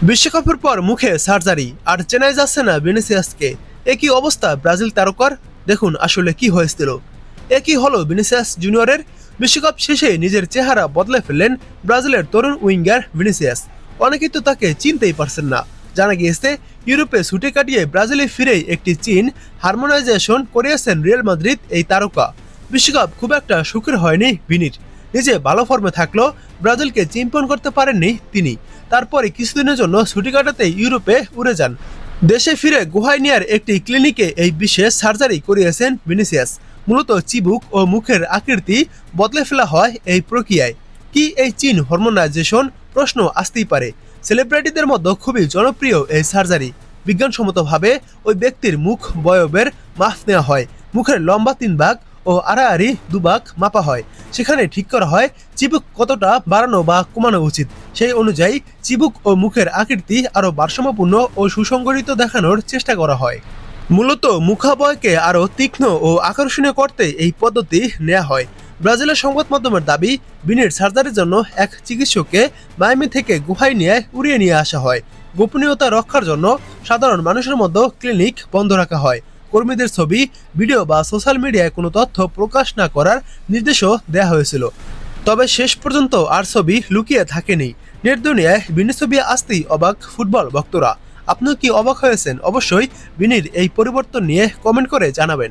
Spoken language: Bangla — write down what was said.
বিশ্বকাপের পর মুখে সার্জারি আর চেনাই যাচ্ছে না ভিনিসিয়াসকে। একই অবস্থা ব্রাজিল তারকার। দেখুন আসলে কি হয়েছিল। একই হলো ভিনিসিয়াস জুনিয়রের। বিশ্বকাপ শেষে নিজের চেহারা বদলে ফেললেন ব্রাজিলের তরুণ উইঙ্গার ভিনিসিয়াস। অনেকেই তো তাকে চিনতেই পারছেন না। জানা গিয়েছে ইউরোপে ছুটি কাটিয়ে ব্রাজিলে ফিরেই একটি চীন হারমোনাইজেশন করিয়েছেন রিয়াল মাদ্রিদ এই তারকা। বিশ্বকাপ খুব একটা সুখের হয়নি ভিনির। নিজে ভালো ফর্মে থাকলেও ব্রাজিলকে চ্যাম্পিয়ন করতে পারেননি তিনি। তারপরে কিছুদিনের জন্য ছুটি কাটাতে ইউরোপে উড়ে যান। দেশে ফিরে গুহাইনিয়ার একটি ক্লিনিকে এই বিশেষ সার্জারি করিয়েছেন ভিনিসিয়াস। মূলত চিবুক ও মুখের আকৃতি বদলে ফেলা হয় এই প্রক্রিয়ায়। কি এই চীন হরমোনাইজেশন? প্রশ্ন আসতেই পারে। সেলিব্রিটিদের মধ্যে খুবই জনপ্রিয় এই সার্জারি। বিজ্ঞানসম্মতভাবে ওই ব্যক্তির মুখ বয়বের মাপ নেওয়া হয়। মুখের লম্বা 3 ভাগ ও আড়াআড়ি 2 ভাগ মাপা হয়। সেখানে ঠিক করা হয় চিবুক কতটা বাড়ানো বা কমানো উচিত। সেই অনুযায়ী চিবুক ও মুখের আকৃতি আরও ভারসাম্যপূর্ণ ও সুসংগঠিত দেখানোর চেষ্টা করা হয়। মূলত মুখাবয়কে আরও তীক্ষ্ণ ও আকর্ষণীয় করতে এই পদ্ধতি নেওয়া হয়। ব্রাজিলের সংবাদ মাধ্যমের দাবি, ভিনির সার্জারির জন্য এক চিকিৎসককে মায়ামি থেকে গুহায় নিয়ে উড়িয়ে নিয়ে আসা হয়। গোপনীয়তা রক্ষার জন্য সাধারণ মানুষের মধ্যে ক্লিনিক বন্ধ রাখা হয়। কর্মীদের ছবি, ভিডিও বা সোশ্যাল মিডিয়ায় কোনো তথ্য প্রকাশ না করার নির্দেশও দেওয়া হয়েছিল। তবে শেষ পর্যন্ত আর ছবি লুকিয়ে থাকেনি। নেট দুনিয়ায় ভিনির ছবি আসতেই অবাক ফুটবল ভক্তরা। আপনিও কি অবাক হয়েছেন? অবশ্যই ভিনির এই পরিবর্তন নিয়ে কমেন্ট করে জানাবেন।